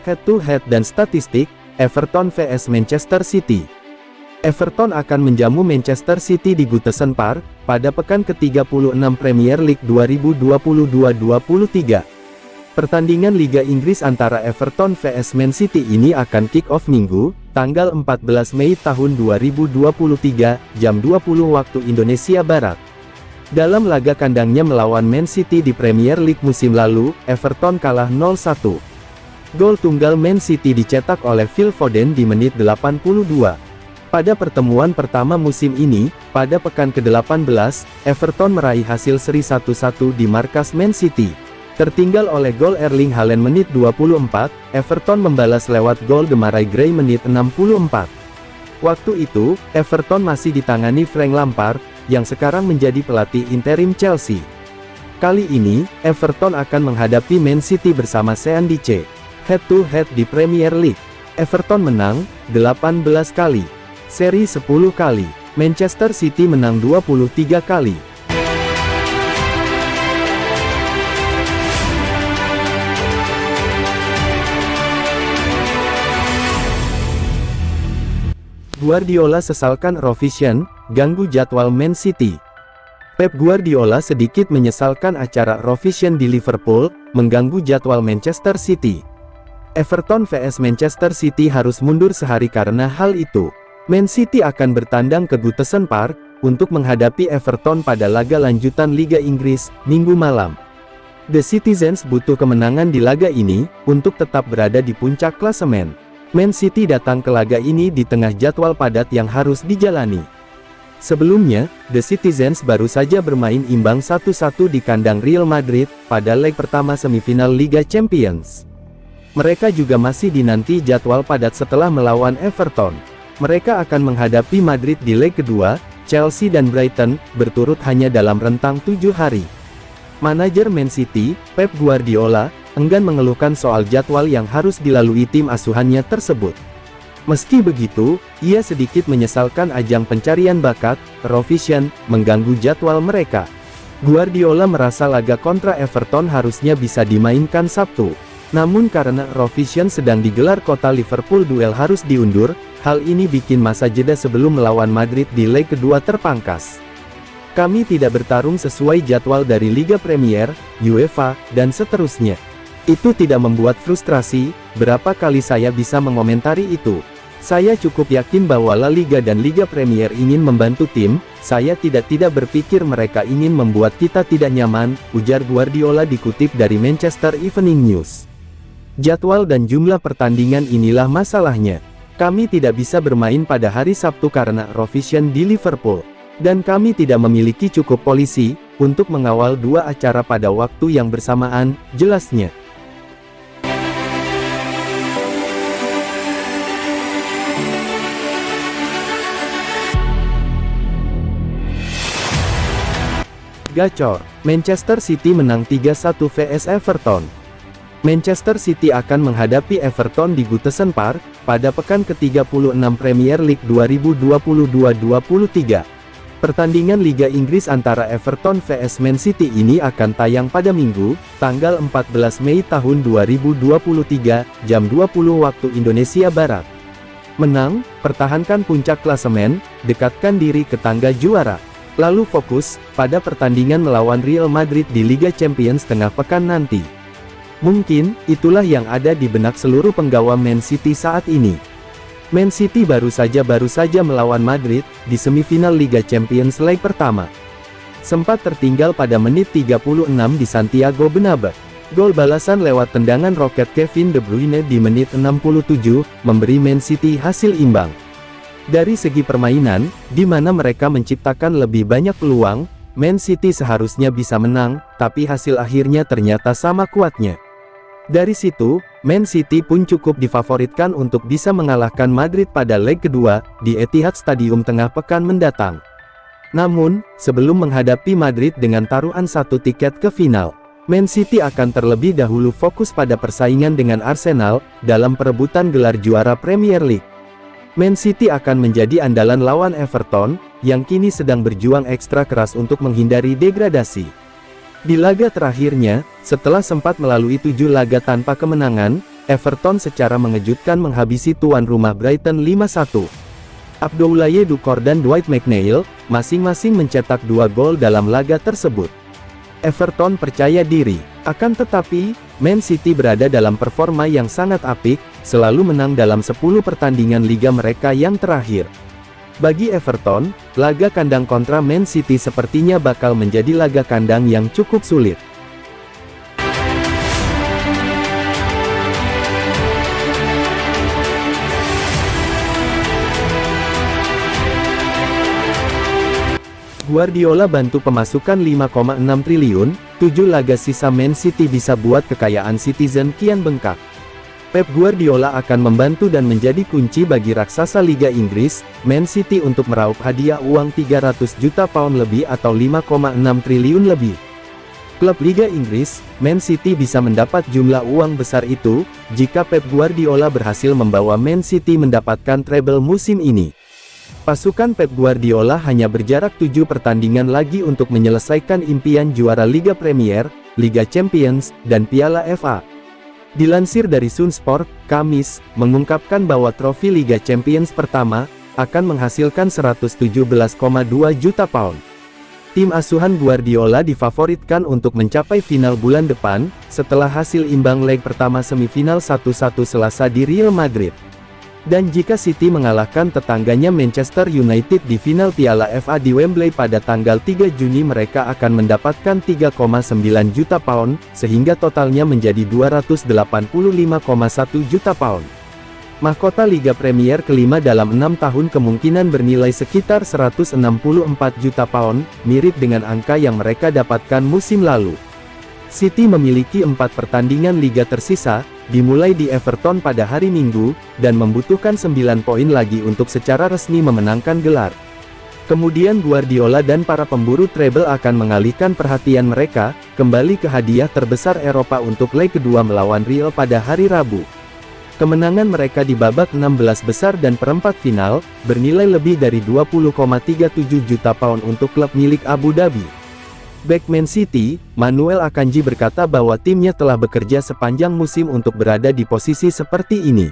Head-to-head dan statistik, Everton vs Manchester City. Everton akan menjamu Manchester City di Goodison Park, pada pekan ke-36 Premier League 2022-23. Pertandingan Liga Inggris antara Everton vs Man City ini akan kick-off Minggu, tanggal 14 Mei tahun 2023, jam 20 waktu Indonesia Barat. Dalam laga kandangnya melawan Man City di Premier League musim lalu, Everton kalah 0-1. Gol tunggal Man City dicetak oleh Phil Foden di menit 82. Pada pertemuan pertama musim ini, pada pekan ke-18, Everton meraih hasil seri 1-1 di markas Man City. Tertinggal oleh gol Erling Haaland menit 24, Everton membalas lewat gol Demarai Gray menit 64. Waktu itu, Everton masih ditangani Frank Lampard, yang sekarang menjadi pelatih interim Chelsea. Kali ini, Everton akan menghadapi Man City bersama Sean Dyche. Head-to-head di Premier League, Everton menang 18 kali, seri 10 kali, Manchester City menang 23 kali. Guardiola sesalkan Eurovision, ganggu jadwal Man City. Pep Guardiola sedikit menyesalkan acara Eurovision di Liverpool, mengganggu jadwal Manchester City. Everton vs Manchester City harus mundur sehari karena hal itu. Man City akan bertandang ke Goodison Park, untuk menghadapi Everton pada laga lanjutan Liga Inggris, Minggu malam. The Citizens butuh kemenangan di laga ini, untuk tetap berada di puncak klasemen. Man City datang ke laga ini di tengah jadwal padat yang harus dijalani. Sebelumnya, The Citizens baru saja bermain imbang 1-1 di kandang Real Madrid, pada leg pertama semifinal Liga Champions. Mereka juga masih dinanti jadwal padat setelah melawan Everton. Mereka akan menghadapi Madrid di leg kedua, Chelsea dan Brighton, berturut hanya dalam rentang 7 hari. Manajer Man City, Pep Guardiola, enggan mengeluhkan soal jadwal yang harus dilalui tim asuhannya tersebut. Meski begitu, ia sedikit menyesalkan ajang pencarian bakat, Eurovision, mengganggu jadwal mereka. Guardiola merasa laga kontra Everton harusnya bisa dimainkan Sabtu. Namun karena Eurovision sedang digelar kota Liverpool, duel harus diundur. Hal ini bikin masa jeda sebelum melawan Madrid di leg kedua terpangkas. Kami tidak bertarung sesuai jadwal dari Liga Premier, UEFA, dan seterusnya. Itu tidak membuat frustrasi. Berapa kali saya bisa mengomentari itu? Saya cukup yakin bahwa La Liga dan Liga Premier ingin membantu tim. Saya tidak berpikir mereka ingin membuat kita tidak nyaman, ujar Guardiola dikutip dari Manchester Evening News. Jadwal dan jumlah pertandingan inilah masalahnya. Kami tidak bisa bermain pada hari Sabtu karena Eurovision di Liverpool. Dan kami tidak memiliki cukup polisi, untuk mengawal dua acara pada waktu yang bersamaan, jelasnya. Gacor, Manchester City menang 3-1 vs Everton. Manchester City akan menghadapi Everton di Goodison Park, pada pekan ke-36 Premier League 2022-23. Pertandingan Liga Inggris antara Everton vs Man City ini akan tayang pada Minggu, tanggal 14 Mei tahun 2023, jam 20 waktu Indonesia Barat. Menang, pertahankan puncak klasemen, dekatkan diri ke tangga juara. Lalu fokus, pada pertandingan melawan Real Madrid di Liga Champions tengah pekan nanti. Mungkin, itulah yang ada di benak seluruh penggawa Man City saat ini. Man City baru saja melawan Madrid, di semifinal Liga Champions leg pertama. Sempat tertinggal pada menit 36 di Santiago Bernabeu. Gol balasan lewat tendangan roket Kevin De Bruyne di menit 67, memberi Man City hasil imbang. Dari segi permainan, di mana mereka menciptakan lebih banyak peluang, Man City seharusnya bisa menang, tapi hasil akhirnya ternyata sama kuatnya. Dari situ, Man City pun cukup difavoritkan untuk bisa mengalahkan Madrid pada leg kedua, di Etihad Stadium tengah pekan mendatang. Namun, sebelum menghadapi Madrid dengan taruhan 1 tiket ke final, Man City akan terlebih dahulu fokus pada persaingan dengan Arsenal, dalam perebutan gelar juara Premier League. Man City akan menjadi andalan lawan Everton, yang kini sedang berjuang ekstra keras untuk menghindari degradasi. Di laga terakhirnya, setelah sempat melalui 7 laga tanpa kemenangan, Everton secara mengejutkan menghabisi tuan rumah Brighton 5-1. Abdoulaye Doucouré dan Dwight McNeil, masing-masing mencetak 2 gol dalam laga tersebut. Everton percaya diri, akan tetapi, Man City berada dalam performa yang sangat apik, selalu menang dalam 10 pertandingan liga mereka yang terakhir. Bagi Everton, laga kandang kontra Man City sepertinya bakal menjadi laga kandang yang cukup sulit. Guardiola bantu pemasukan 5,6 triliun, 7 laga sisa Man City bisa buat kekayaan Citizen kian bengkak. Pep Guardiola akan membantu dan menjadi kunci bagi raksasa Liga Inggris, Man City untuk meraup hadiah uang 300 juta pound lebih atau 5,6 triliun lebih. Klub Liga Inggris, Man City bisa mendapat jumlah uang besar itu, jika Pep Guardiola berhasil membawa Man City mendapatkan treble musim ini. Pasukan Pep Guardiola hanya berjarak 7 pertandingan lagi untuk menyelesaikan impian juara Liga Premier, Liga Champions, dan Piala FA. Dilansir dari Sun Sport, Kamis, mengungkapkan bahwa trofi Liga Champions pertama, akan menghasilkan 117,2 juta pound. Tim asuhan Guardiola difavoritkan untuk mencapai final bulan depan, setelah hasil imbang leg pertama semifinal 1-1 Selasa di Real Madrid. Dan jika City mengalahkan tetangganya Manchester United di final Piala FA di Wembley pada tanggal 3 Juni, mereka akan mendapatkan 3,9 juta pound, sehingga totalnya menjadi 285,1 juta pound. Mahkota Liga Premier kelima dalam 6 tahun kemungkinan bernilai sekitar 164 juta pound, mirip dengan angka yang mereka dapatkan musim lalu. City memiliki 4 pertandingan liga tersisa, dimulai di Everton pada hari Minggu, dan membutuhkan 9 poin lagi untuk secara resmi memenangkan gelar. Kemudian Guardiola dan para pemburu treble akan mengalihkan perhatian mereka, kembali ke hadiah terbesar Eropa untuk leg kedua melawan Real pada hari Rabu. Kemenangan mereka di babak 16 besar dan perempat final, bernilai lebih dari 20,37 juta pound untuk klub milik Abu Dhabi. Bek Man City, Manuel Akanji berkata bahwa timnya telah bekerja sepanjang musim untuk berada di posisi seperti ini.